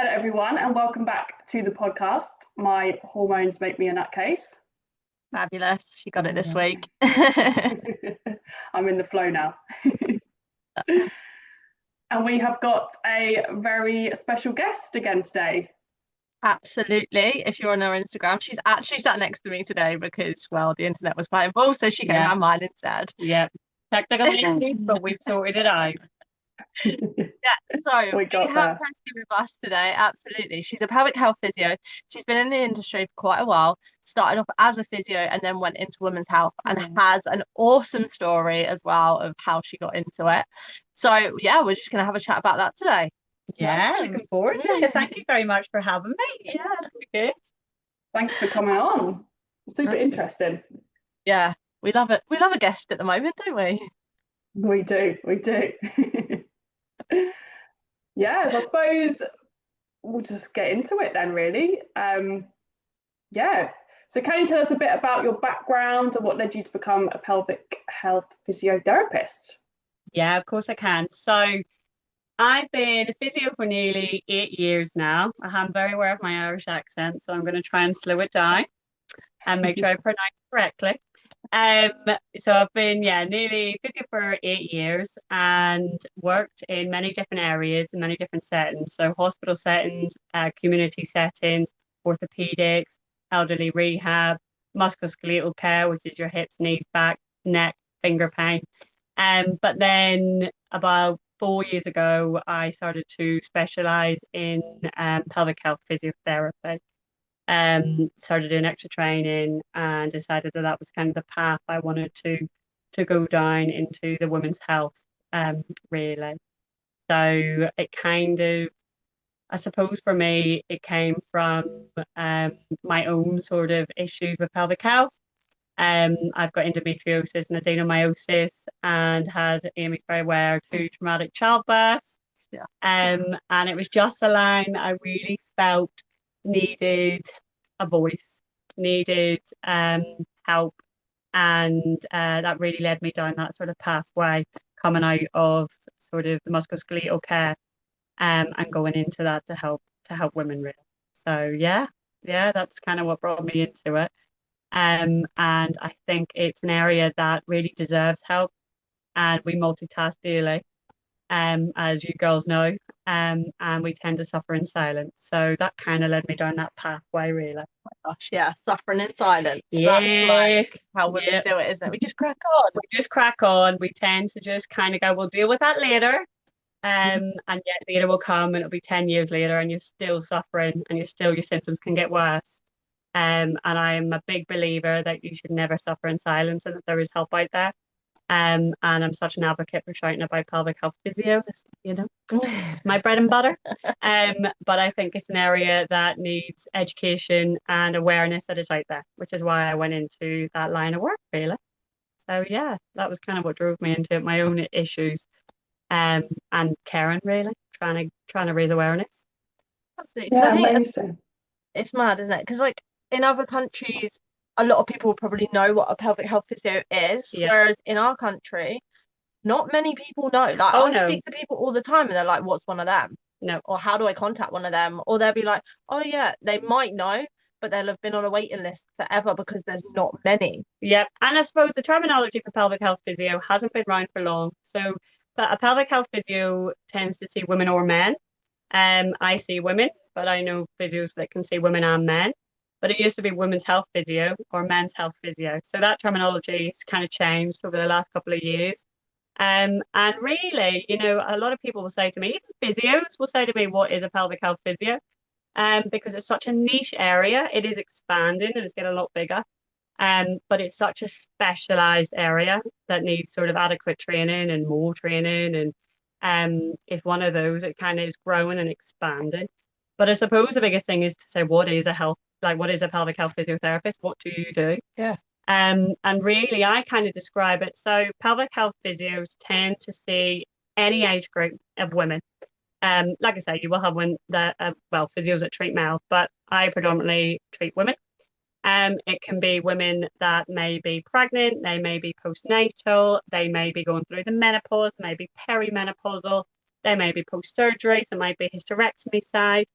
Hello, everyone, and welcome back to the podcast. My hormones make me a nutcase. Fabulous. You got it this week. I'm in the flow now. And we have got a very special guest again today. Absolutely. If you're on our Instagram, she's actually sat next to me today because, well, the internet was quite involved, so she came around mine instead. Yeah. Technical issues, but we've sorted it out. So we have Kirsty with us today. Absolutely. She's a pelvic health physio. She's been in the industry for quite a while, started off as a physio and then went into women's health and has an awesome story as well of how she got into it. So yeah, we're just going to have a chat about that today. Yeah, looking forward to it. Thank you very much for having me. Yeah, it's good. Thanks for coming on. Super interesting. Yeah, we love it. We love a guest at the moment, don't we? We do. Yes, I suppose we'll just get into it then, really. So can you tell us a bit about your background and what led you to become a pelvic health physiotherapist? Yeah, of course I can. So I've been a physio for nearly 8 years now. I'm very aware of my Irish accent, so I'm going to try and slow it down and make sure I pronounce it correctly. So I've been, nearly physio for 8 years and worked in many different areas in many different settings. So hospital settings, community settings, orthopedics, elderly rehab, musculoskeletal care, which is your hips, knees, back, neck, finger pain. But then about 4 years ago, I started to specialize in pelvic health physiotherapy. Started doing extra training and decided that that was kind of the path I wanted to go down into the women's health, really. So it kind of, I suppose for me, it came from my own sort of issues with pelvic health. I've got endometriosis and adenomyosis and had Amy's very aware two traumatic childbirths. Yeah. And it was just a line I really felt needed a voice, needed help, and that really led me down that sort of pathway, coming out of sort of the musculoskeletal care and going into that to help women really. So yeah, that's kind of what brought me into it. And I think it's an area that really deserves help, and we multitask daily, as you girls know, and we tend to suffer in silence. So that kind of led me down that pathway, really. Oh my gosh, yeah, suffering in silence. Yeah, that's like how women do it, isn't it? We just crack on. We tend to just kind of go, we'll deal with that later. And yet later will come, and it'll be 10 years later, and you're still suffering, and your symptoms can get worse. And I'm a big believer that you should never suffer in silence and that there is help out there. And I'm such an advocate for shouting about pelvic health physio, my bread and butter. But I think it's an area that needs education and awareness that is out there, which is why I went into that line of work, really. So yeah, that was kind of what drove me into it, my own issues, and caring, really, trying to raise awareness. Absolutely. Yeah, amazing. It's mad, isn't it? Because like in other countries, a lot of people probably know what a pelvic health physio is, whereas in our country, not many people know. Like I speak to people all the time and they're like, what's one of them? No. Or how do I contact one of them? Or they'll be like, oh yeah, they might know, but they'll have been on a waiting list forever because there's not many. Yeah, and I suppose the terminology for pelvic health physio hasn't been around for long. So a pelvic health physio tends to see women or men. I see women, but I know physios that can see women and men. But it used to be women's health physio or men's health physio. So that terminology has kind of changed over the last couple of years. And really, a lot of people will say to me, even physios will say to me, what is a pelvic health physio? Because it's such a niche area. It is expanding and it's getting a lot bigger. But it's such a specialized area that needs sort of adequate training and more training. And it's one of those, it kind of is growing and expanding. But I suppose the biggest thing is to say, what is a pelvic health physiotherapist? What do you do? Yeah. And really, I kind of describe it. So pelvic health physios tend to see any age group of women. Like I say, you will have physios that treat males, but I predominantly treat women. It can be women that may be pregnant, they may be postnatal, they may be going through the menopause, maybe perimenopausal, they may be post-surgery, so it might be hysterectomy side.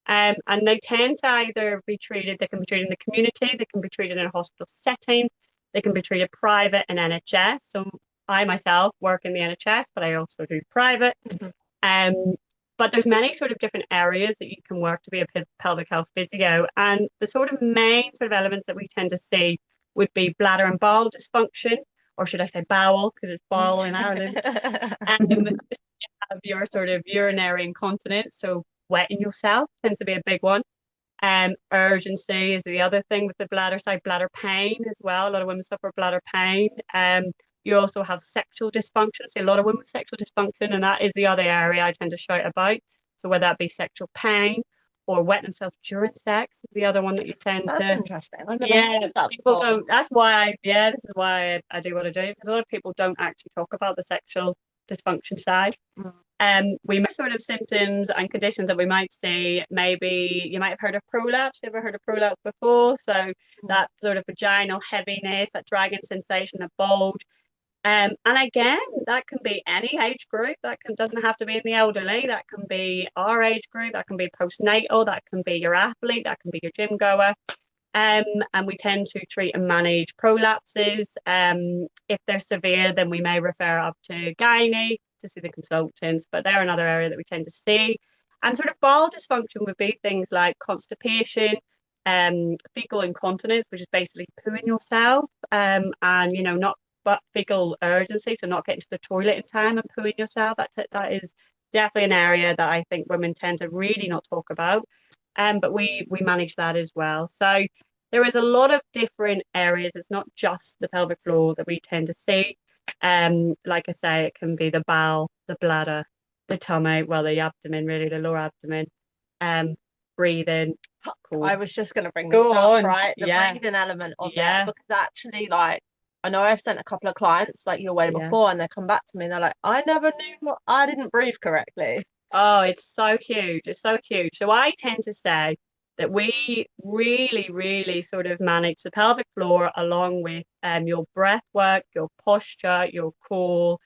And they tend to either be treated, they can be treated in the community, they can be treated in a hospital setting, they can be treated private and NHS. So I myself work in the NHS, but I also do private. But there's many sort of different areas that you can work to be a pelvic health physio. And the sort of main sort of elements that we tend to see would be bladder and bowel dysfunction, or should I say bowel, because it's bowel in Ireland. You have your sort of urinary incontinence, so wetting yourself tends to be a big one. Urgency is the other thing with the bladder side, bladder pain as well. A lot of women suffer bladder pain. You also have sexual dysfunction. So a lot of women with sexual dysfunction, and that is the other area I tend to shout about. So whether that be sexual pain or wetting themselves during sex is the other one that you tend That's to. interesting. Yeah, people don't. This is why I do what I do, because a lot of people don't actually talk about the sexual dysfunction side. We might sort of symptoms and conditions that we might see. Maybe you might have heard of prolapse. You ever heard of prolapse before? So that sort of vaginal heaviness, that dragging sensation, a bulge. And again, that can be any age group. Doesn't have to be in the elderly. That can be our age group. That can be postnatal. That can be your athlete. That can be your gym goer. And we tend to treat and manage prolapses. If they're severe, then we may refer up to gynae to see the consultants. But they're another area that we tend to see. And sort of bowel dysfunction would be things like constipation, fecal incontinence, which is basically pooing yourself, and not. But fecal urgency, so not getting to the toilet in time and pooing yourself. That is definitely an area that I think women tend to really not talk about. But we manage that as well. So there is a lot of different areas. It's not just the pelvic floor that we tend to see. Like I say, it can be the bowel, the bladder, the tummy, well, the abdomen, really, the lower abdomen, breathing. Cool. I was just going to bring this up, right? The breathing element of it, because actually, like, I know I've sent a couple of clients like your way before, and they come back to me and they're like, I never knew I didn't breathe correctly. Oh, it's so huge. It's so huge. So I tend to say that we really, really sort of manage the pelvic floor along with your breath work, your posture, your core.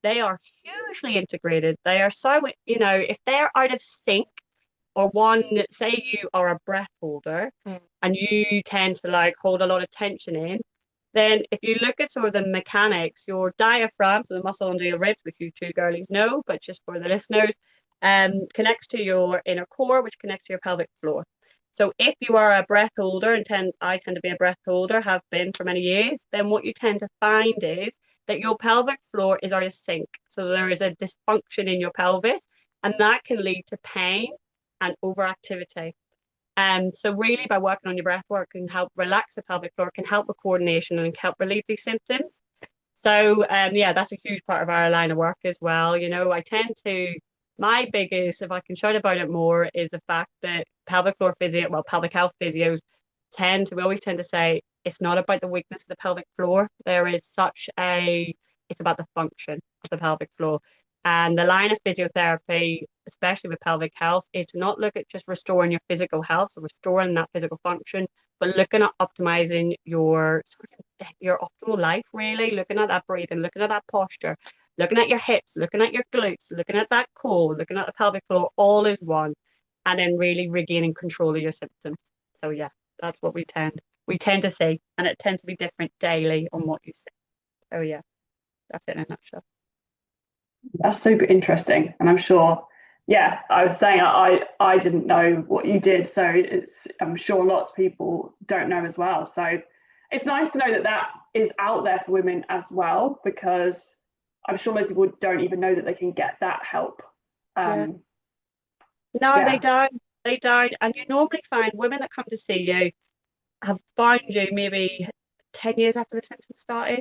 They are hugely integrated. They are so, if they're out of sync, or say you are a breath holder and you tend to like hold a lot of tension in, then if you look at sort of the mechanics, your diaphragm, so the muscle under your ribs, which you two girlies know, but just for the listeners, connects to your inner core, which connects to your pelvic floor. So if you are a breath holder, I tend to be a breath holder, have been for many years, then what you tend to find is that your pelvic floor is out of sync. So there is a dysfunction in your pelvis, and that can lead to pain and overactivity. So really by working on your breath work can help relax the pelvic floor, can help with coordination and help relieve these symptoms. So that's a huge part of our line of work as well. My biggest, if I can shout about it more, is the fact that pelvic health physios we always tend to say it's not about the weakness of the pelvic floor. It's about the function of the pelvic floor. And the line of physiotherapy, especially with pelvic health, is to not look at just restoring your physical health or restoring that physical function, but looking at optimizing your optimal life, really, looking at that breathing, looking at that posture, looking at your hips, looking at your glutes, looking at that core, looking at the pelvic floor, all is one, and then really regaining control of your symptoms. So that's what we tend to see, and it tends to be different daily on what you see. So that's it in a nutshell. That's super interesting, and I'm sure I was saying I didn't know what you did, so I'm sure lots of people don't know as well. So it's nice to know that is out there for women as well, because I'm sure most people don't even know that they can get that help. They don't, and you normally find women that come to see you have found you maybe 10 years after the symptoms started.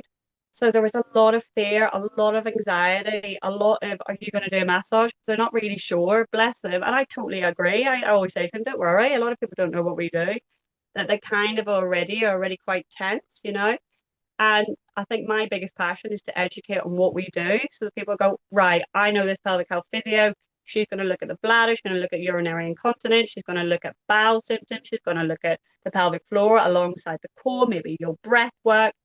So there was a lot of fear, a lot of anxiety, a lot of, are you going to do a massage? They're not really sure, bless them. And I totally agree. I always say to them, don't worry. A lot of people don't know what we do, that they kind of are already quite tense, And I think my biggest passion is to educate on what we do. So that people go, right, I know this pelvic health physio. She's going to look at the bladder. She's going to look at urinary incontinence. She's going to look at bowel symptoms. She's going to look at the pelvic floor alongside the core, maybe your breath work.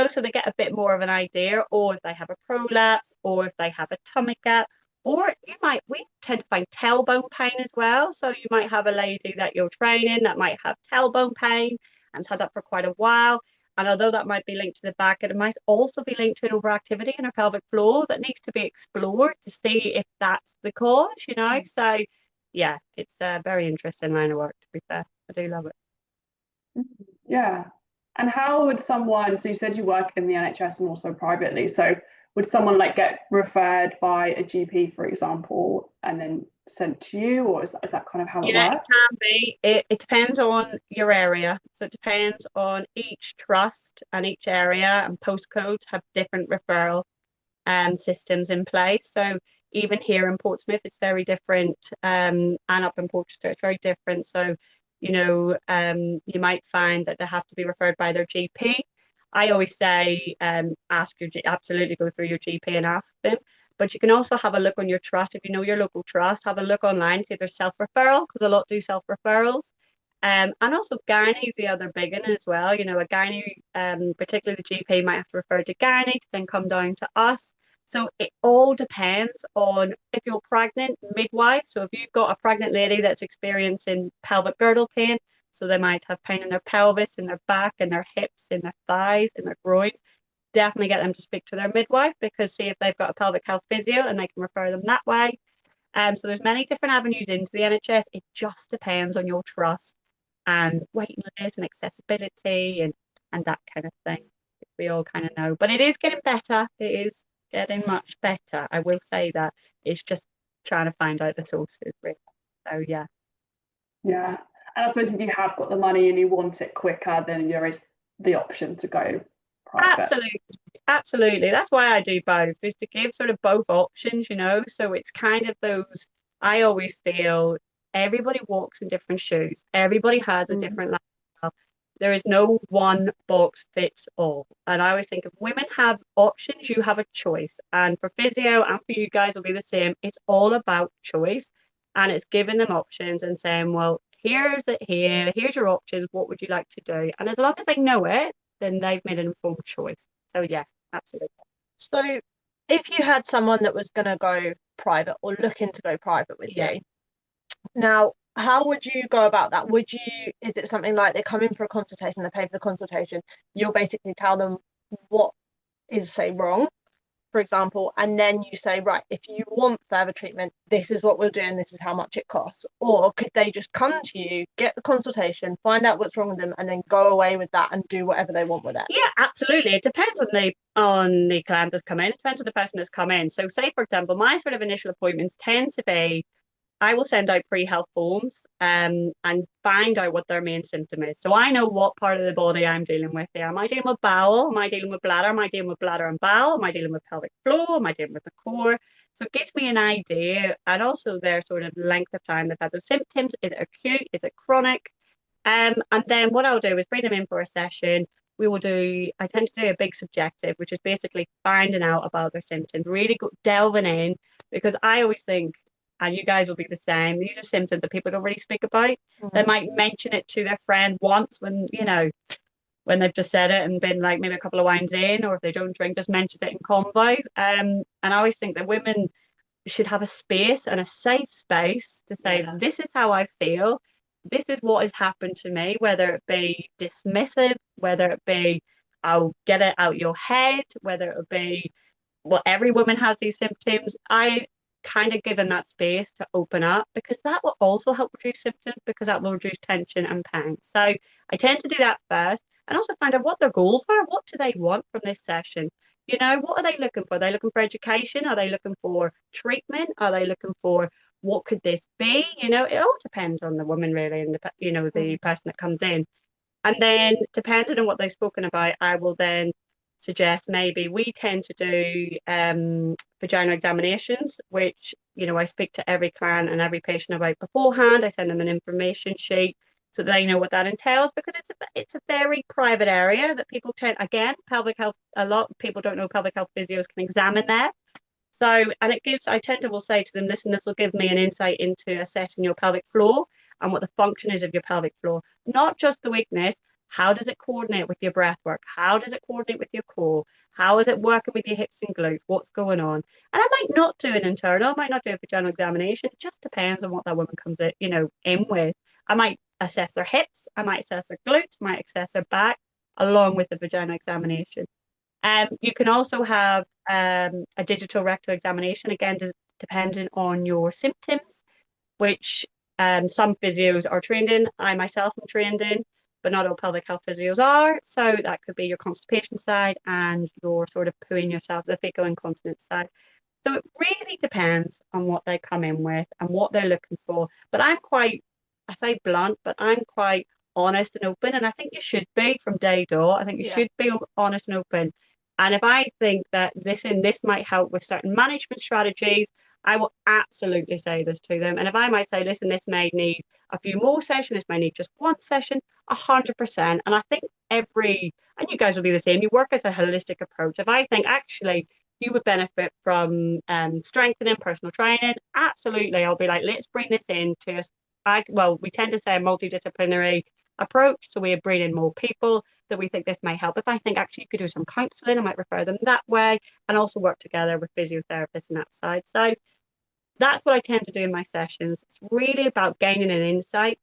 So they get a bit more of an idea, or if they have a prolapse, or if they have a tummy gap, we tend to find tailbone pain as well. So you might have a lady that you're training that might have tailbone pain and has had that for quite a while. And although that might be linked to the back, it might also be linked to an overactivity in her pelvic floor that needs to be explored to see if that's the cause, you know. So yeah, it's a very interesting line of work, to be fair. I do love it. Yeah. And how would someone, so you said you work in the NHS and also privately, so would someone like get referred by a GP, for example, and then sent to you, or is that kind of how it Yeah, it works? can be. It depends on your area. So it depends on each trust and each area, and postcodes have different referral systems in place. So even here in Portsmouth, it's very different, and up in Portchester, it's very different. So, you know, you might find that they have to be referred by their GP. I always say, absolutely go through your GP and ask them. But you can also have a look on your trust. If you know your local trust, have a look online, see if there's self-referral, because a lot do self-referrals. And also gynae is the other big one as well. You know, a gynae, particularly the GP, might have to refer to gynae to then come down to us. So it all depends on if you're pregnant, midwife. So if you've got a pregnant lady that's experiencing pelvic girdle pain, so they might have pain in their pelvis, in their back, in their hips, in their thighs, in their groins, definitely get them to speak to their midwife, because see if they've got a pelvic health physio and they can refer them that way. So there's many different avenues into the NHS. It just depends on your trust and waiting lists and accessibility and that kind of thing. We all kind of know, but it is getting better. It is getting much better. I will say that. It's just trying to find out the sources, really. So yeah. Yeah. And I suppose if you have got the money and you want it quicker, then there is the option to go private. Absolutely. Absolutely. That's why I do both, is to give sort of both options, you know. So it's kind of those, I always feel everybody walks in different shoes. Everybody has a different lifestyle. There is no one box fits all. And I always think if women have options, you have a choice. And for physio and for you guys will be the same. It's all about choice. And it's giving them options and saying, well, here's it here, here's your options. What would you like to do? And as long as they know it, then they've made an informed choice. So yeah, absolutely. So if you had someone that was going to go private or looking to go private with you, now how would you go about that? Is it something like they come in for a consultation, they pay for the consultation, you'll basically tell them what is, say, wrong, for example, and then you say, right, if you want further treatment, this is what we'll do and this is how much it costs? Or could they just come to you, get the consultation, find out what's wrong with them, and then go away with that and do whatever they want with it? Yeah, absolutely. It depends on the client that's come in. It depends on the person that's come in. So say, for example, my sort of initial appointments tend to be, I will send out pre-health forms and find out what their main symptom is. So I know what part of the body I'm dealing with there. Am I dealing with bowel? Am I dealing with bladder? Am I dealing with bladder and bowel? Am I dealing with pelvic floor? Am I dealing with the core? So it gives me an idea, and also their sort of length of time they've had those symptoms. Is it acute? Is it chronic? And then what I'll do is bring them in for a session. I tend to do a big subjective, which is basically finding out about their symptoms, really delving in, because I always think, and you guys will be the same, these are symptoms that people don't really speak about. They might mention it to their friend once when, you know, when they've just said it and been like maybe a couple of wines in, or if they don't drink, just mention it in convo. And I always think that women should have a space and a safe space to say, this is how I feel. This is what has happened to me, whether it be dismissive, whether it be, I'll get it out your head, whether it be, well, every woman has these symptoms. I kind of given that space to open up, because that will also help reduce symptoms, because that will reduce tension and pain. So I tend to do that first, and also find out what their goals are. What do they want from this session? You know, what are they looking for? Are they looking for education? Are they looking for treatment? Are they looking for, what could this be? You know, it all depends on the woman really, and the person that comes in. And then depending on what they've spoken about, I will then suggest, maybe we tend to do vaginal examinations, which, you know, I speak to every client and every patient about beforehand. I send them an information sheet so they know what that entails, because it's a very private area that people tend, again, pelvic health, a lot of people don't know pelvic health physios can examine there. So, and I tend to will say to them, listen, this will give me an insight into assessing your pelvic floor and what the function is of your pelvic floor, not just the weakness. How does it coordinate with your breath work? How does it coordinate with your core? How is it working with your hips and glutes? What's going on? And I might not do an internal, I might not do a vaginal examination. It just depends on what that woman comes in, in with. I might assess their hips, I might assess their glutes, I might assess their back, along with the vaginal examination. You can also have a digital rectal examination, again, depending on your symptoms, which some physios are trained in. I myself am trained in, but not all pelvic health physios are. So that could be your constipation side and your sort of pooing yourself, the fecal incontinence side. So it really depends on what they come in with and what they're looking for. But I say blunt, but I'm quite honest and open. And I think you should be from day dot. I think you should be honest and open. And if I think that this might help with certain management strategies, I will absolutely say this to them. And if I might say, listen, this may need a few more sessions, this may need just one session, 100%. And I think and you guys will be the same, you work as a holistic approach. If I think actually you would benefit from strengthening personal training, absolutely, I'll be like, let's bring this into we tend to say a multidisciplinary approach. So we bring in more people that we think this may help. If I think actually you could do some counselling, I might refer them that way and also work together with physiotherapists on that side. So that's what I tend to do in my sessions. It's really about gaining an insight,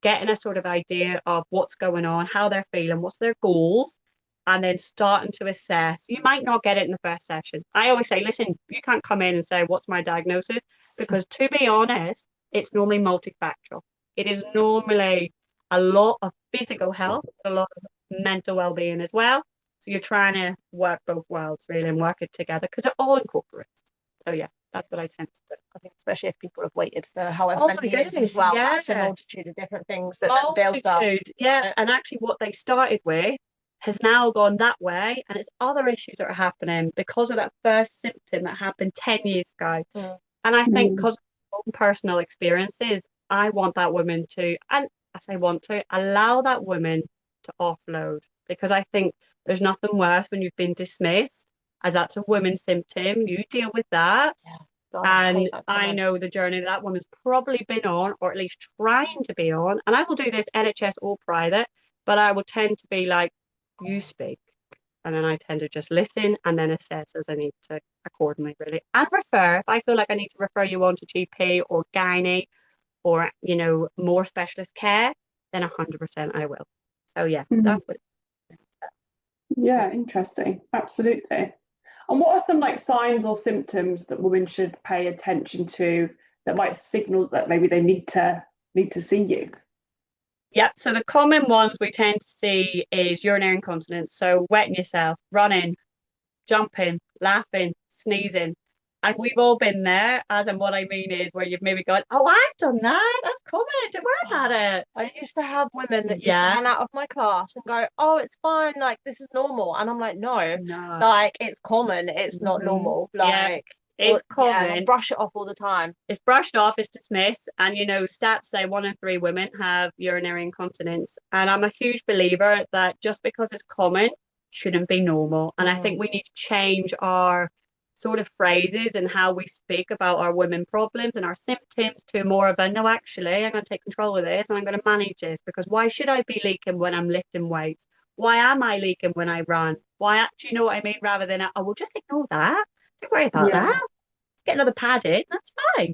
getting a sort of idea of what's going on, how they're feeling, what's their goals, and then starting to assess. You might not get it in the first session. I always say, listen, you can't come in and say, what's my diagnosis? Because to be honest, it's normally multifactorial. It is normally a lot of physical health, a lot of mental well-being as well. So you're trying to work both worlds really and work it together because it all incorporates. So yeah, that's what I tend to do. I think especially if people have waited for however many years as well, that's a multitude of different things that build up. Yeah, and actually what they started with has now gone that way, and it's other issues that are happening because of that first symptom that happened 10 years ago. And I think because of own personal experiences, I want that woman to, and I say want to, allow that woman to offload, because I think there's nothing worse when you've been dismissed as that's a woman's symptom. You deal with that. God, and I know the journey that woman's probably been on, or at least trying to be on. And I will do this NHS or private, but I will tend to be like, you speak. And then I tend to just listen and then assess as I need to accordingly, really. And refer. If I feel like I need to refer you on to GP or gynae or, more specialist care, then 100% I will. So yeah, that's what. Yeah, interesting. Absolutely. And what are some signs or symptoms that women should pay attention to that might signal that maybe they need to see you? Yeah, so the common ones we tend to see is urinary incontinence. So wetting yourself, running, jumping, laughing, sneezing. And we've all been there, as in what I mean is where you've maybe gone, oh, I've done that. That's common. Don't worry about it. I used to have women that just ran out of my class and go, oh, it's fine. This is normal. And I'm like, no. It's common. It's not normal. It's common. I brush it off all the time. It's brushed off, it's dismissed. And, stats say 1 in 3 women have urinary incontinence. And I'm a huge believer that just because it's common shouldn't be normal. And I think we need to change our sort of phrases and how we speak about our women problems and our symptoms to more of a, no, actually, I'm going to take control of this and I'm going to manage this, because why should I be leaking when I'm lifting weights? Why am I leaking when I run? Why, do you know what I mean? Rather than, oh, we'll just ignore that. Don't worry about that. Let's get another pad in. That's fine.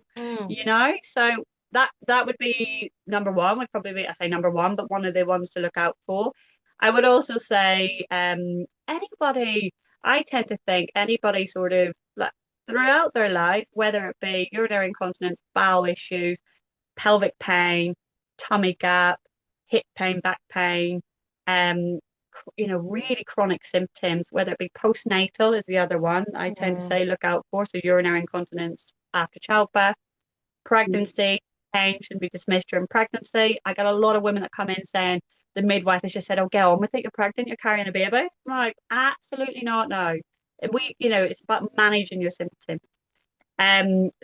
So that would be number one. Would probably be, I say number one, but one of the ones to look out for. I would also say anybody, I tend to think anybody sort of throughout their life, whether it be urinary incontinence, bowel issues, pelvic pain, tummy gap, hip pain, back pain, really chronic symptoms, whether it be postnatal is the other one I tend to say look out for. So urinary incontinence after childbirth, pregnancy, pain shouldn't be dismissed during pregnancy. I got a lot of women that come in saying the midwife has just said, oh, get on with it, you're pregnant, you're carrying a baby. I'm like, absolutely not, no. It's about managing your symptoms.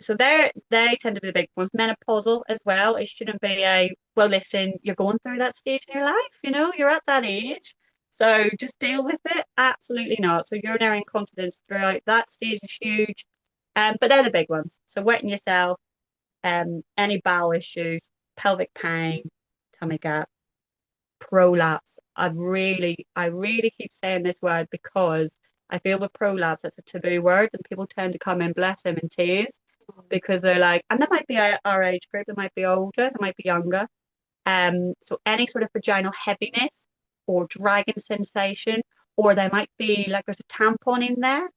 So they tend to be the big ones. Menopausal as well. It shouldn't be well, listen, you're going through that stage in your life, you're at that age. So just deal with it. Absolutely not. So urinary incontinence throughout that stage is huge. But they're the big ones. So wetting yourself, any bowel issues, pelvic pain, tummy gap, prolapse. I really keep saying this word because I feel with prolapse, it's a taboo word, and people tend to come in, bless them, in tears because they're like, and they might be our age group, they might be older, they might be younger. So any sort of vaginal heaviness or dragging sensation, or they might be like there's a tampon in there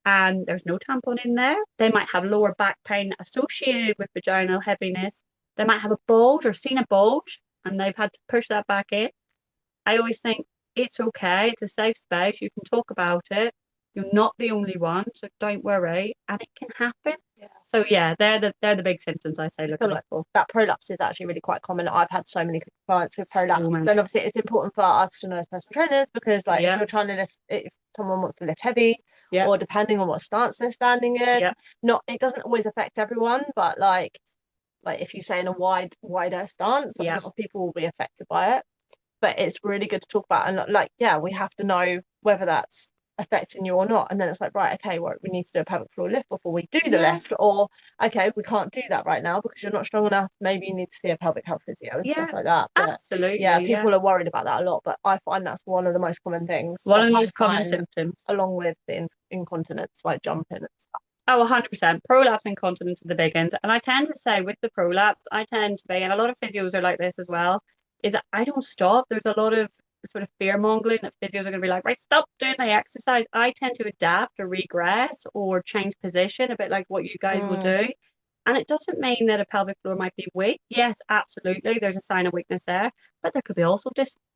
and there's no tampon in there. They might have lower back pain associated with vaginal heaviness. They might have a bulge or seen a bulge and they've had to push that back in. I always think it's okay. It's a safe space. You can talk about it. You're not the only one, so don't worry, and it can happen. Yeah. So yeah, they're the big symptoms I say look out for. That prolapse is actually really quite common. I've had so many clients with prolapse. So many. Then obviously it's important for us to know as personal trainers because like Yeah. if you're trying to lift, if someone wants to lift heavy, Yeah. or depending on what stance they're standing in, Yeah. it doesn't always affect everyone, but like if you say in a wider stance, a Yeah. lot of people will be affected by it. But it's really good to talk about, and like yeah, we have to know whether that's affecting you or not, and then it's like, right, okay, well, we need to do a pelvic floor lift before we do the Yeah. lift, or okay, we can't do that right now because you're not strong enough, maybe you need to see a pelvic health physio and Yeah, stuff like that. But absolutely. yeah, people are worried about that a lot, but I find that's one of the most common things, One of that the I most common find, symptoms. along with the incontinence, like jumping and stuff. Oh, 100%. Prolapse and incontinence are the big ones. And I tend to say with the prolapse, I tend to be, and a lot of physios are like this as well, is that I don't stop. There's a lot of sort of fear mongering that physios are going to be like, right, stop doing the exercise. I tend to adapt or regress or change position, a bit like what you guys will do. And it doesn't mean that a pelvic floor might be weak. Yes, absolutely. There's a sign of weakness there, but there could be also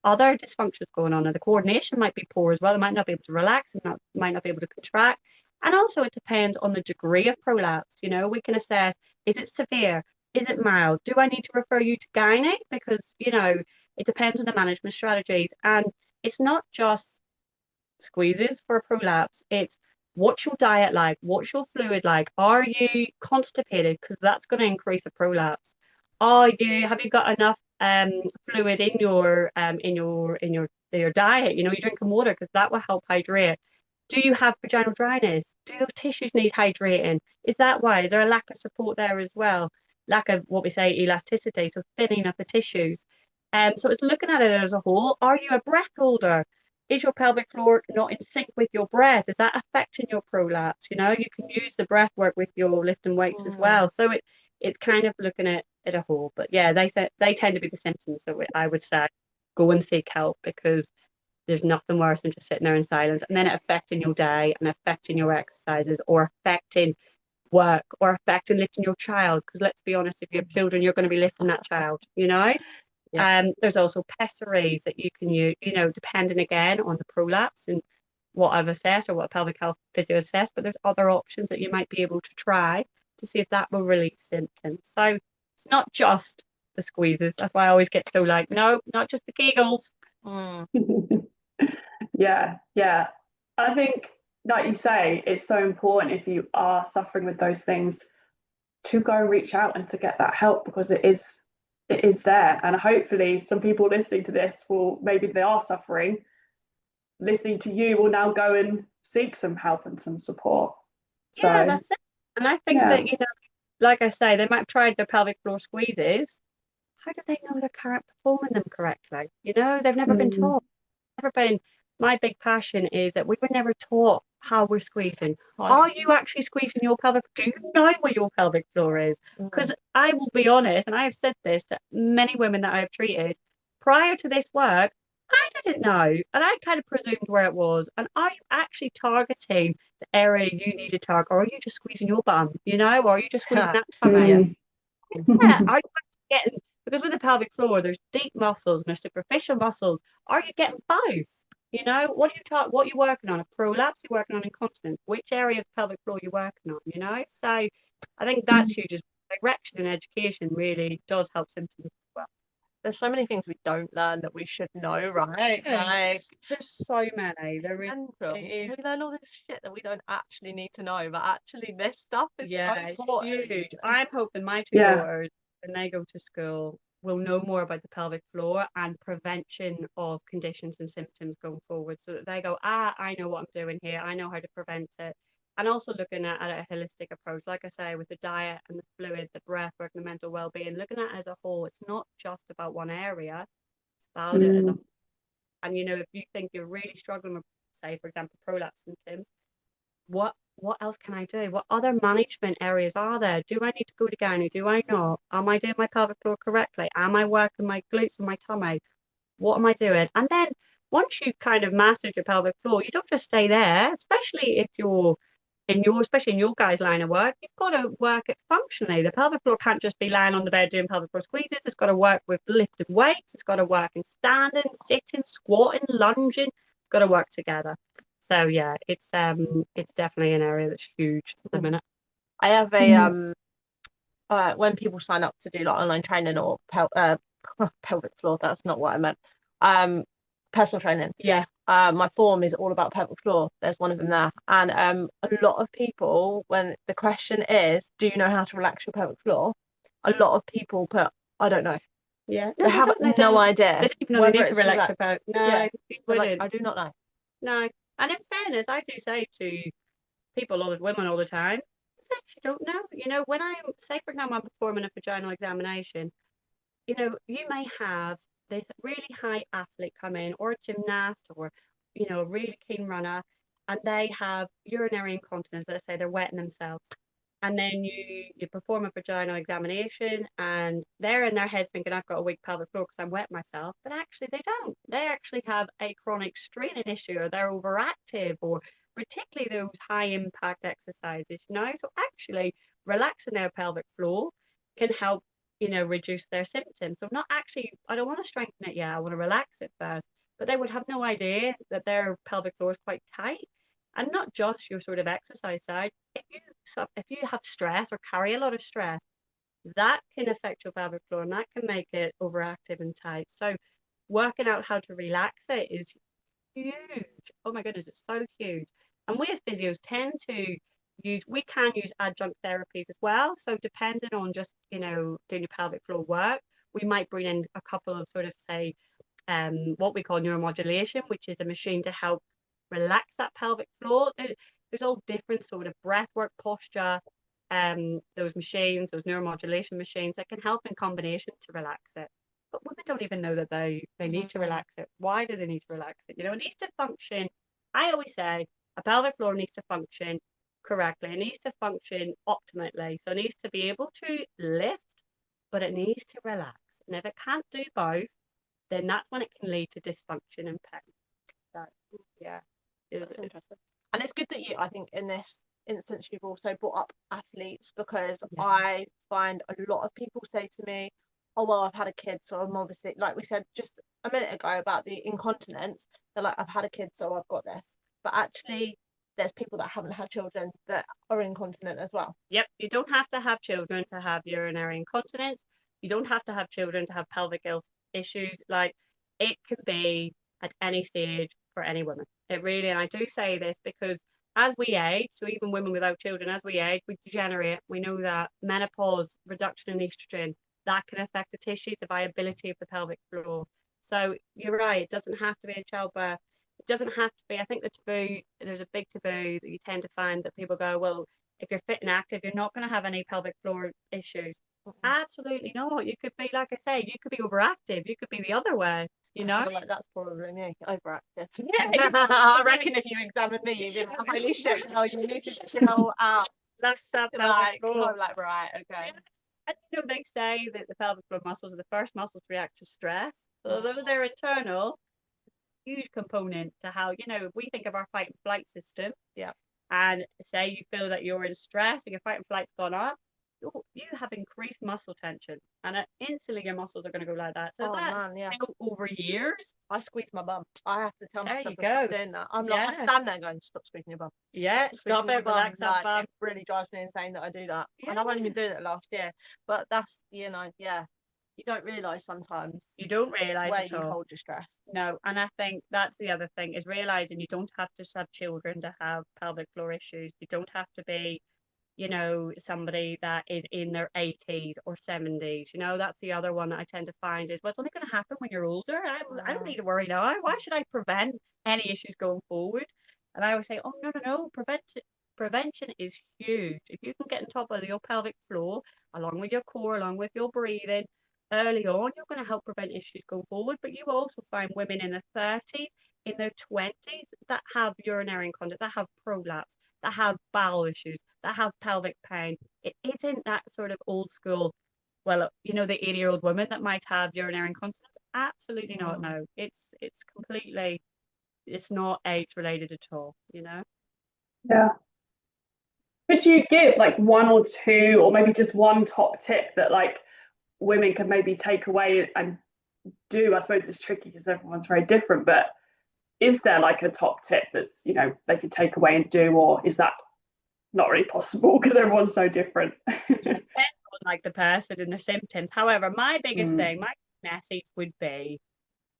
other dysfunctions going on. And the coordination might be poor as well. It might not be able to relax and might not be able to contract. And also it depends on the degree of prolapse. You know, we can assess, is it severe? Is it mild? Do I need to refer you to gynae? Because, you know, it depends on the management strategies. And it's not just squeezes for a prolapse. It's what's your diet like? What's your fluid like? Are you constipated? Because that's going to increase a prolapse. Have you got enough fluid in your diet? You know, you're drinking water because that will help hydrate. Do you have vaginal dryness? Do those tissues need hydrating? Is that why? Is there a lack of support there as well? Lack of what we say elasticity, so thinning of the tissues. So it's looking at it as a whole. Are you a breath holder? Is your pelvic floor not in sync with your breath? Is that affecting your prolapse? You know, you can use the breath work with your lifting weights as well. So it's kind of looking at it a whole. But yeah, they tend to be the symptoms that I would say go and seek help, because there's nothing worse than just sitting there in silence and then it affecting your day and affecting your exercises or affecting work or affecting lifting your child. Because let's be honest, if you have children, you're going to be lifting that child, you know. There's also pessaries that you can use, you know, depending again on the prolapse and what I've assessed or what pelvic health physio assessed, but there's other options that you might be able to try to see if that will relieve symptoms. So it's not just the squeezes. That's why I always get so like, no, not just the Kegels. Yeah. I think, like you say, it's so important if you are suffering with those things to go reach out and to get that help, because it is there. And hopefully some people listening to this will, maybe they are suffering, listening to you will now go and seek some help and some support. Yeah, that's it. And I think that, you know, like I say, they might have tried the pelvic floor squeezes. How do they know they can't performing them correctly? You know, they've never been taught. My big passion is that we were never taught how we're squeezing. Are you actually squeezing your pelvic? Do you know where your pelvic floor is? Because I will be honest, and I have said this to many women that I have treated prior to this work, I didn't know, and I kind of presumed where it was. And are you actually targeting the area you need to target, or are you just squeezing your bum? You know, or are you just squeezing that tummy? Yeah, are you actually getting? Because with the pelvic floor, there's deep muscles and there's superficial muscles. Are you getting both? You know, what are you working on? A prolapse, you're working on incontinence. Which area of the pelvic floor you're working on, you know? So I think that's huge. Just direction and education really does help symptoms as well. There's so many things we don't learn that we should know, right? Like there's so many. There is. We learn all this shit that we don't actually need to know, but actually this stuff is so important. Huge. I'm hoping my two daughters, when they go to school, will know more about the pelvic floor and prevention of conditions and symptoms going forward, so that they go, I know what I'm doing here. I know how to prevent it. And also looking at a holistic approach, like I say, with the diet and the fluid, the breath work, the mental well-being, looking at it as a whole. It's not just about one area, it's about it as a whole. And you know, if you think you're really struggling with, say, for example, prolapse symptoms, what else can I do? What other management areas are there? Do I need to go to gynae? Do I not? Am I doing my pelvic floor correctly? Am I working my glutes and my tummy? What am I doing? And then once you've kind of mastered your pelvic floor, you don't just stay there, especially if you're especially in your guys' line of work, you've got to work it functionally. The pelvic floor can't just be lying on the bed doing pelvic floor squeezes. It's got to work with lifted weights. It's got to work in standing, sitting, squatting, lunging. It's got to work together. So yeah, it's definitely an area that's huge at the minute. I have a when people sign up to do like online training or pelvic floor, that's not what I meant. Personal training. Yeah. My form is all about pelvic floor. There's one of them there. And a lot of people, when the question is, do you know how to relax your pelvic floor? A lot of people put, I don't know. Yeah. They have no idea. They don't even know they need to relax about. No, yeah. you wouldn't. Like, I do not know. No. And in fairness, I do say to people, all the women all the time, I actually don't know. You know, when I say, for example, I'm performing a vaginal examination, you know, you may have this really high athlete come in, or a gymnast, or, you know, a really keen runner, and they have urinary incontinence. Let's say they're wetting themselves. And then you perform a vaginal examination, and they're in their heads thinking, I've got a weak pelvic floor because I'm wet myself. But actually, they don't. They actually have a chronic straining issue, or they're overactive, or particularly those high impact exercises, you know. So actually, relaxing their pelvic floor can help, you know, reduce their symptoms. So not actually, I don't want to strengthen it, yeah, I want to relax it first. But they would have no idea that their pelvic floor is quite tight. And not just your sort of exercise side. If you have stress or carry a lot of stress, that can affect your pelvic floor, and that can make it overactive and tight. So working out how to relax it is huge. Oh my goodness, it's so huge. And we as physios tend to we can use adjunct therapies as well. So depending on just, you know, doing your pelvic floor work, we might bring in a couple of sort of, say, what we call neuromodulation, which is a machine to help relax that pelvic floor. There's all different sort of breathwork, posture, those machines, those neuromodulation machines that can help in combination to relax it. But women don't even know that they need to relax it. Why do they need to relax it? You know, it needs to function. I always say a pelvic floor needs to function correctly. It needs to function optimally. So it needs to be able to lift, but it needs to relax. And if it can't do both, then that's when it can lead to dysfunction and pain. So yeah. That's interesting. And it's good that I think in this instance, you've also brought up athletes, because I find a lot of people say to me, oh, well, I've had a kid, so I'm obviously, like we said just a minute ago about the incontinence, they're like, I've had a kid, so I've got this. But actually, there's people that haven't had children that are incontinent as well. Yep, you don't have to have children to have urinary incontinence. You don't have to have children to have pelvic issues. Like, it can be at any stage for any woman. It really, and I do say this because as we age, so even women without children, as we age, we degenerate. We know that menopause, reduction in estrogen, that can affect the tissues, the viability of the pelvic floor. So you're right, it doesn't have to be a childbirth. It doesn't have to be. I think the taboo, there's a big taboo that you tend to find that people go, well, if you're fit and active, you're not going to have any pelvic floor issues. Absolutely not. You could be, like I say, you could be overactive. You could be the other way, you know? Like, that's probably me, overactive. Yeah. I reckon if you examine me, you'd be like, holy shit, no, you need to chill out. That's that like, pelvic floor. I'm like, right, okay. Yeah. And you know, they say that the pelvic floor muscles are the first muscles to react to stress. So although they're internal, huge component to how, you know, if we think of our fight and flight system, and say you feel that you're in stress and your fight and flight's gone up, you have increased muscle tension, and instantly your muscles are going to go like that. So over years, I squeeze my bum. I have to tell myself to stop doing that. I'm like, I stand there going, stop squeezing your bum. Yeah, stop it, relax that bum. It really drives me insane that I do that. And I've only been doing it last year, but that's, you know, you don't realise sometimes. You don't realise where at you all. Hold your stress. No, and I think that's the other thing, is realising you don't have to have children to have pelvic floor issues. You don't have to be, you know, somebody that is in their 80s or 70s. You know, that's the other one that I tend to find is, well, it's only going to happen when you're older. I don't need to worry now. Why should I prevent any issues going forward? And I always say, oh, no. Prevention is huge. If you can get on top of your pelvic floor, along with your core, along with your breathing, early on, you're going to help prevent issues going forward. But you also find women in their 30s in their 20s that have urinary incontinence, that have prolapse, that have bowel issues, that have pelvic pain. It isn't that sort of old school, well, you know, the 80-year-old woman that might have urinary incontinence. Absolutely not. No, it's completely, it's not age related at all, you know? Yeah. Could you give like one or two, or maybe just one top tip that like women can maybe take away and do? I suppose it's tricky because everyone's very different, but is there like a top tip that's, you know, they can take away and do, or is that not really possible because everyone's so different? Depends on like the person and their symptoms. However, my biggest Mm. thing, my message would be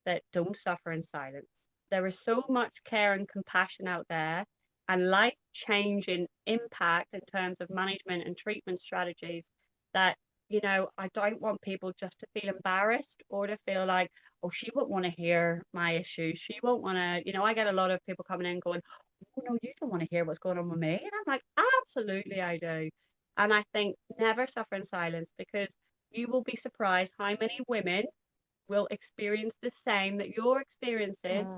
that don't suffer in silence. There is so much care and compassion out there and life-changing impact in terms of management and treatment strategies that, you know, I don't want people just to feel embarrassed or to feel like, oh, she won't want to hear my issues. She won't want to, you know, I get a lot of people coming in going, oh, no, you don't want to hear what's going on with me. And I'm like, absolutely, I do. And I think never suffer in silence, because you will be surprised how many women will experience the same that you're experiencing,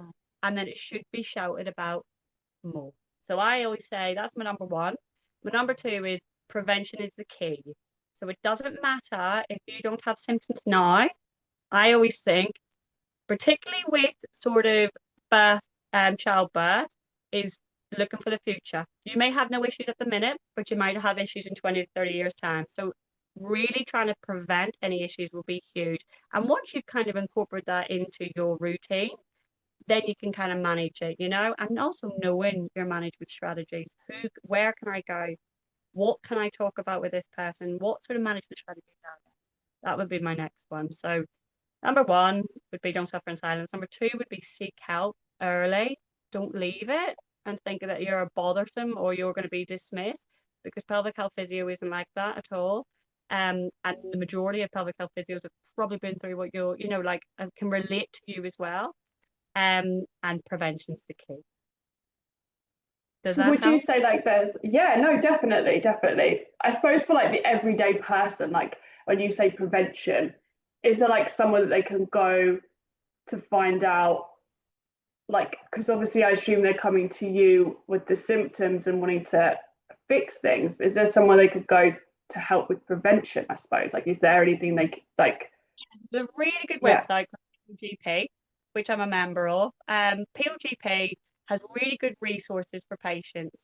and then it should be shouted about more. So I always say that's my number one. My number two is prevention is the key. So it doesn't matter if you don't have symptoms now. I always think, particularly with sort of birth and childbirth, is looking for the future. You may have no issues at the minute, but you might have issues in 20 to 30 years' time. So really trying to prevent any issues will be huge. And once you've kind of incorporated that into your routine, then you can kind of manage it, you know, and also knowing your management strategies. Where can I go? What can I talk about with this person? What sort of management strategies are there? That would be my next one. So number one would be don't suffer in silence. Number two would be seek help early. Don't leave it and think that you're bothersome or you're going to be dismissed, because pelvic health physio isn't like that at all. And the majority of pelvic health physios have probably been through what you're, you know, like can relate to you as well. And prevention's the key. Does So that would you help? say like there's, yeah, no, definitely, definitely. I suppose for like the everyday person, like when you say prevention, is there like somewhere that they can go to find out, like, because obviously I assume they're coming to you with the symptoms and wanting to fix things. Is there somewhere they could go to help with prevention, I suppose? Like, is there anything they like, The really good yeah. website called PLGP, which I'm a member of. PLGP has really good resources for patients,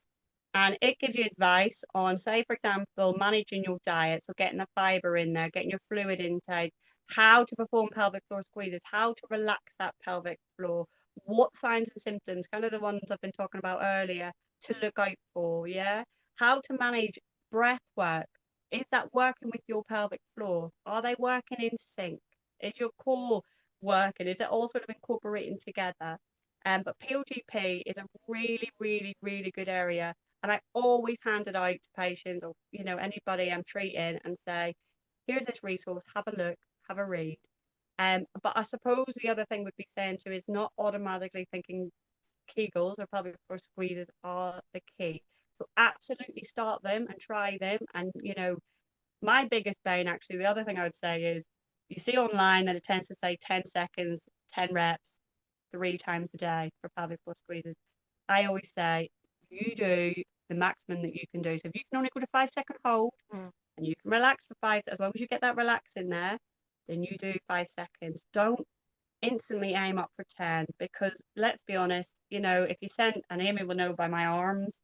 and it gives you advice on, say, for example, managing your diet, so getting the fiber in there, getting your fluid intake, how to perform pelvic floor squeezes, how to relax that pelvic floor, what signs and symptoms, kind of the ones I've been talking about earlier, to look out for, yeah? How to manage breath work. Is that working with your pelvic floor? Are they working in sync? Is your core working? Is it all sort of incorporating together? But PLGP is a really, really, really good area. And I always hand it out to patients or, you know, anybody I'm treating and say, here's this resource, have a look, have a read. But I suppose the other thing would be saying to is not automatically thinking Kegels or pelvic floor squeezes are the key. So absolutely start them and try them. And, you know, my biggest bane, actually, the other thing I would say is you see online that it tends to say 10 seconds, 10 reps, 3 times a day for pelvic floor squeezes. I always say you do the maximum that you can do. So if you can only go to 5 second hold and you can relax for five, as long as you get that relax in there, then you do 5 seconds. Don't instantly aim up for 10, because let's be honest, you know, if you send, and Aimee will know by my arms,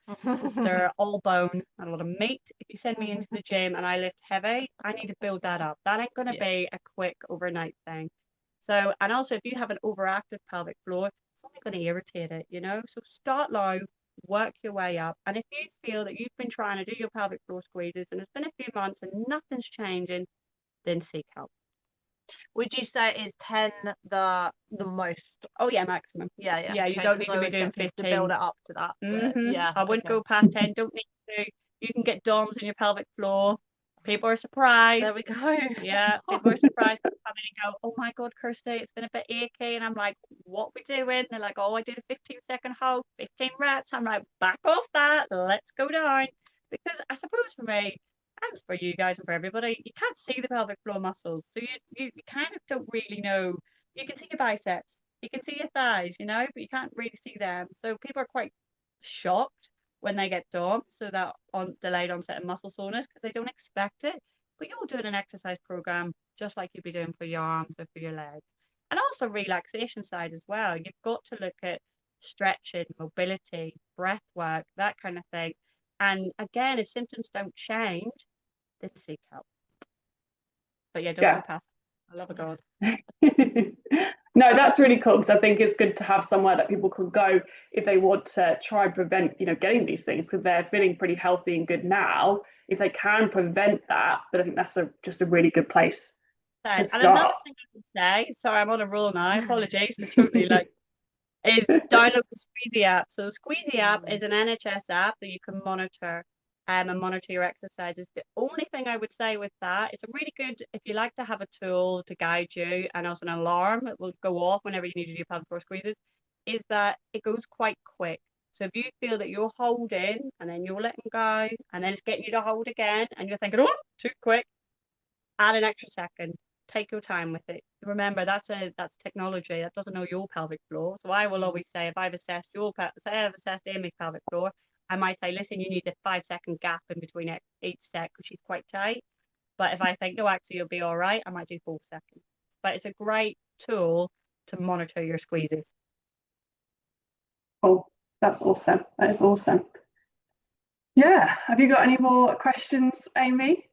they're all bone, not a lot of meat. If you send me into the gym and I lift heavy, I need to build that up. That ain't going to be a quick overnight thing. So, and also if you have an overactive pelvic floor, it's only going to irritate it, you know? So start low, work your way up. And if you feel that you've been trying to do your pelvic floor squeezes and it's been a few months and nothing's changing, then seek help. Would you say is 10 the most? Oh yeah, maximum. Yeah. Yeah, you don't need to be doing 15. To build it up to that. Yeah, I wouldn't go past 10. Don't need to. You can get DOMs in your pelvic floor. People are surprised. There we go. Yeah, people are surprised. Come in and go, oh my God, Kirsty, it's been a bit achy. And I'm like, what we doing? They're like, oh, I did a 15-second hold, 15 reps. I'm like, back off that. Let's go down. Because I suppose for me, and for you guys and for everybody, you can't see the pelvic floor muscles. So you kind of don't really know. You can see your biceps, You can see your thighs, you know, but you can't really see them. So people are quite shocked when they get DOM, so that on delayed onset of muscle soreness, because they don't expect it. But you're doing an exercise program just like you'd be doing for your arms or for your legs. And also relaxation side as well. You've got to look at stretching, mobility, breath work, that kind of thing. And again, if symptoms don't change, then seek help. But yeah, don't Yeah. go past. I love a God. No, that's really cool, because I think it's good to have somewhere that people can go if they want to try and prevent, getting these things, because they're feeling pretty healthy and good now. If they can prevent that, then I think that's just a really good place to And another start. thing I would say, sorry, I'm on a roll now. Apologies for totally is download the Squeezy app. So the Squeezy app is an NHS app that you can monitor and monitor your exercises. The only thing I would say with that, it's a really good if you like to have a tool to guide you and also an alarm that will go off whenever you need to do pelvic floor squeezes, is that it goes quite quick. So if you feel that you're holding and then you're letting go and then it's getting you to hold again and you're thinking, oh, too quick, add an extra second. Take your time with it. Remember, that's technology that doesn't know your pelvic floor. So I will always say, if I've assessed Aimee's pelvic floor, I might say, listen, you need a 5 second gap in between each set because she's quite tight. But if I think, no, actually, you'll be all right, I might do 4 seconds. But it's a great tool to monitor your squeezes. Oh, that's awesome. That is awesome. Yeah. Have you got any more questions, Aimee?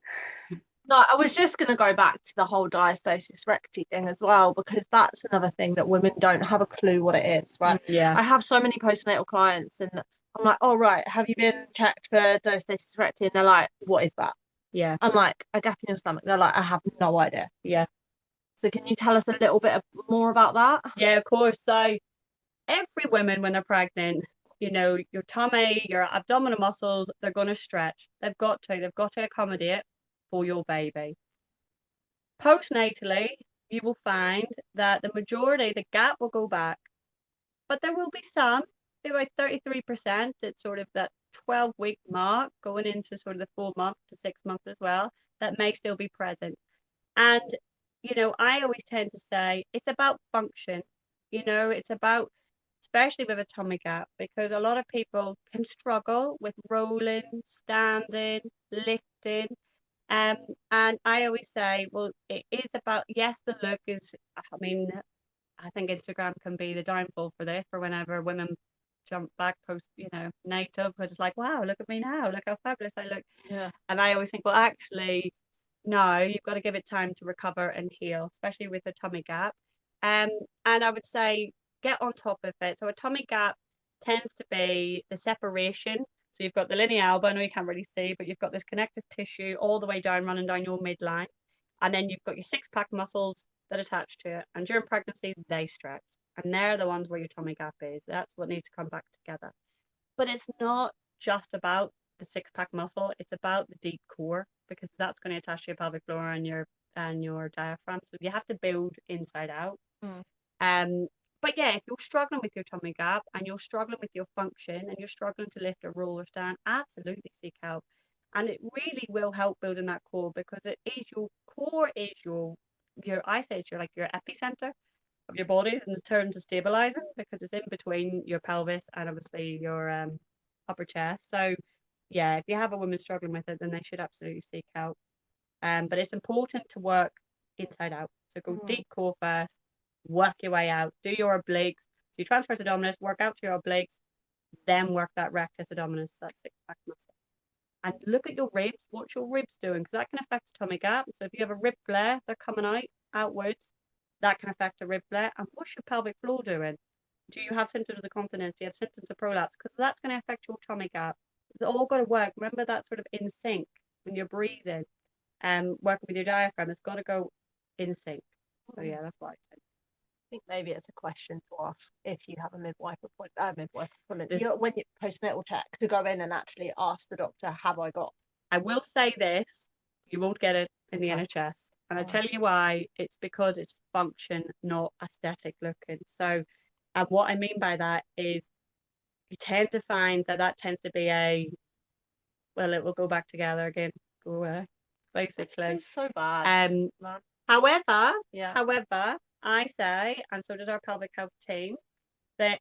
No, I was just going to go back to the whole diastasis recti thing as well, because that's another thing that women don't have a clue what it is, right? Yeah. I have so many postnatal clients and I'm like, oh, right, have you been checked for diastasis recti? And they're like, what is that? Yeah. I'm like, a gap in your stomach. They're like, I have no idea. Yeah. So can you tell us a little bit more about that? Yeah, of course. So every woman when they're pregnant, your tummy, your abdominal muscles, they're going to stretch. They've got to accommodate for your baby. Postnatally, you will find that the majority, the gap will go back, but there will be some, about 33% at sort of that 12-week mark, going into sort of the 4 month to 6 month as well, that may still be present. And, I always tend to say it's about function, it's about, especially with a tummy gap, because a lot of people can struggle with rolling, standing, lifting. And I always say, well, it is about, yes, the look is, I mean, I think Instagram can be the downfall for this, for whenever women jump back post, native, because it's like, wow, look at me now, look how fabulous I look. Yeah. And I always think, well, actually, no, you've got to give it time to recover and heal, especially with a tummy gap. And I would say get on top of it. So a tummy gap tends to be the separation. So you've got the linea alba, I know you can't really see, but you've got this connective tissue all the way down, running down your midline. And then you've got your six-pack muscles that attach to it. And during pregnancy, they stretch. And they're the ones where your tummy gap is. That's what needs to come back together. But it's not just about the six-pack muscle, it's about the deep core, because that's going to attach to your pelvic floor and your diaphragm. So you have to build inside out. But yeah, if you're struggling with your tummy gap and you're struggling with your function and you're struggling to lift a roll or stand, absolutely seek help. And it really will help building that core, because it is your core is your I say it's your epicenter of your body in terms of stabilizing, because it's in between your pelvis and obviously your upper chest. So yeah, if you have a woman struggling with it, then they should absolutely seek help. But it's important to work inside out. So go deep core first, work your way out, do your obliques. So you transverse abdominis, work out to your obliques, then work that rectus abdominis, that six-pack muscle. And look at your ribs, what's your ribs doing? Because that can affect the tummy gap. So if you have a rib flare, they're coming outwards, that can affect the rib flare. And what's your pelvic floor doing? Do you have symptoms of continence? Do you have symptoms of prolapse? Because that's going to affect your tummy gap. It's all got to work. Remember that sort of in sync when you're breathing and working with your diaphragm. It's got to go in sync. So yeah, that's what I think. I think maybe it's a question to ask if you have a midwife appointment, when you postnatal check, to go in and actually ask the doctor, have I got? I will say this, you won't get it in the NHS. And I tell you why. It's because it's function, not aesthetic looking. So, and what I mean by that is you tend to find that tends to be well, it will go back together again, go away, basically. It's so bad. However, yeah. however, I say, and so does our pelvic health team, that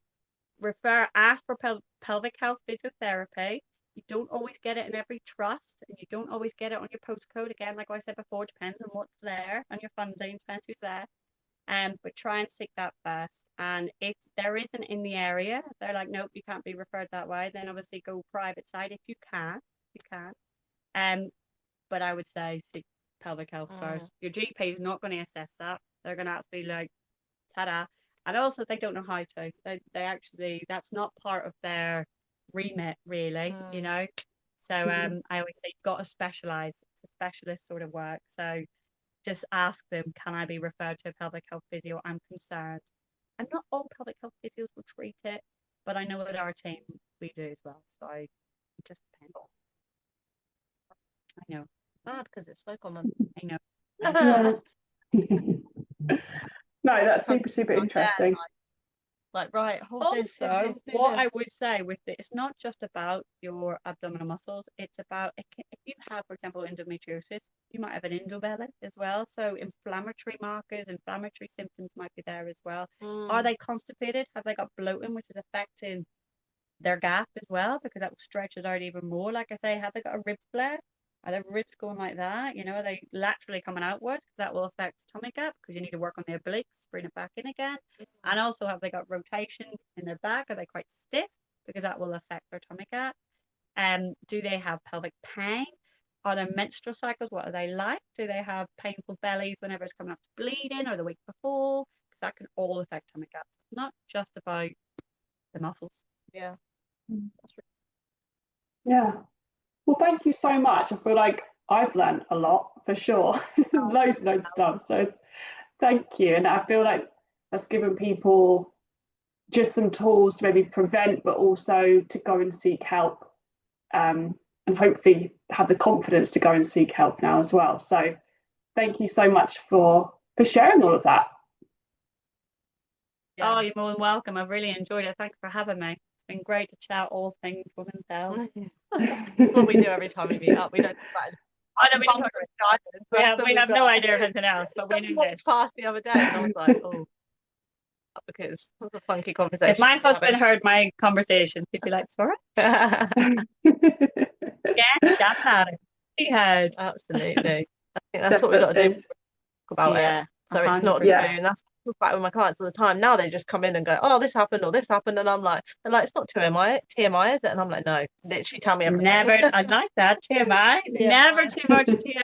ask for pelvic health physiotherapy. You don't always get it in every trust, and you don't always get it on your postcode. Again, like I said before, it depends on what's there, and your funding depends who's there. But try and seek that first. And if there isn't in the area, they're like, nope, you can't be referred that way. Then obviously go private side if you can. You can. But I would say seek pelvic health first. Your GP is not going to assess that. They're going to have to be like, ta-da. And also, they don't know how to. They actually, that's not part of their remit, really, you know. So I always say, you've got to specialize. It's a specialist sort of work. So just ask them, can I be referred to a pelvic health physio? I'm concerned. And not all pelvic health physios will treat it, but I know that our team, we do as well. So it just depends. I know. Bad because it's so common. I know. No, that's super interesting. Like right, hold this, Also, what I would say with it, it's not just about your abdominal muscles. It's about if you have, for example, endometriosis, you might have an endobelly as well. So inflammatory markers, inflammatory symptoms might be there as well. Are they constipated? Have they got bloating, which is affecting their gap as well? Because that will stretch it out even more. Like I say, have they got a rib flare? Are their ribs going like that? You know, are they laterally coming outwards? That will affect the tummy gap because you need to work on the obliques, bring it back in again. And also, have they got rotation in their back? Are they quite stiff? Because that will affect their tummy gap. Do they have pelvic pain? Are their menstrual cycles, what are they like? Do they have painful bellies whenever it's coming up to bleeding or the week before? Because that can all affect tummy gap. It's not just about the muscles. Yeah. Yeah. Well, thank you so much. I feel like I've learned a lot for sure. Loads of stuff. So thank you. And I feel like that's given people just some tools to maybe prevent, but also to go and seek help. And hopefully have the confidence to go and seek help now as well. So thank you so much for sharing all of that. Oh, you're more than welcome. I've really enjoyed it. Thanks for having me. It's been great to chat all things women's health. What we do every time we meet up. We don't talk about I know we don't talk about it. We have no idea of anything else, but we know this. Past the other day, and I was like, oh, because it was a funky conversation. If my husband heard my conversation, he'd be like, sorry? Yeah, chat about it. He had. Absolutely. I think that's what we've got to do. Talk about it. So it's not taboo, and that's what I talk about with my clients all the time. Now they just come in and go, oh, this happened or this happened, and I'm like, they're like, it's not TMI, is it? And I'm like, no, literally tell me everything. Never. I like that TMI. Never too much TMI.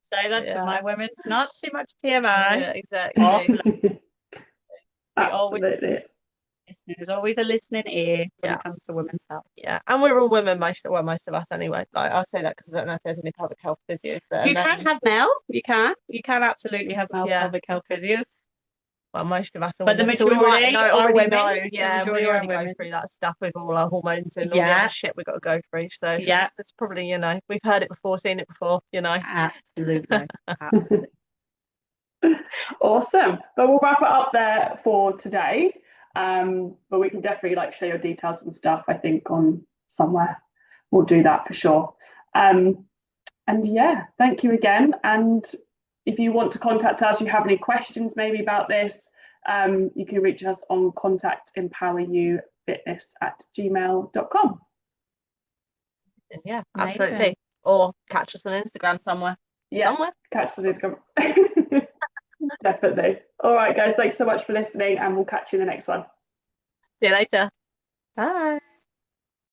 Say that to my women. It's not too much TMI. Yeah, exactly. Absolutely. There's always a listening ear when it comes to women's health. Yeah, and we're all women, most of us anyway. Like, I'll say that because I don't know if there's any pelvic health physios there. You can have male. You can absolutely have male pelvic health physios. Well, most of us are but women. The majority are women. Yeah, we already go through that stuff with all our hormones and all the other shit we've got to go through. So it's probably, you know, we've heard it before, seen it before, you know. Absolutely. Absolutely. Awesome. But we'll wrap it up there for today. But we can definitely share your details and stuff, I think, on somewhere. We'll do that for sure. And yeah, thank you again. And if you want to contact us, you have any questions maybe about this, you can reach us on contactempoweryoufitness@gmail.com. Yeah, absolutely. Amazing. Or catch us on Instagram somewhere. Catch us on Instagram. Definitely. All right, guys, thanks so much for listening, and we'll catch you in the next one. See you later. Bye.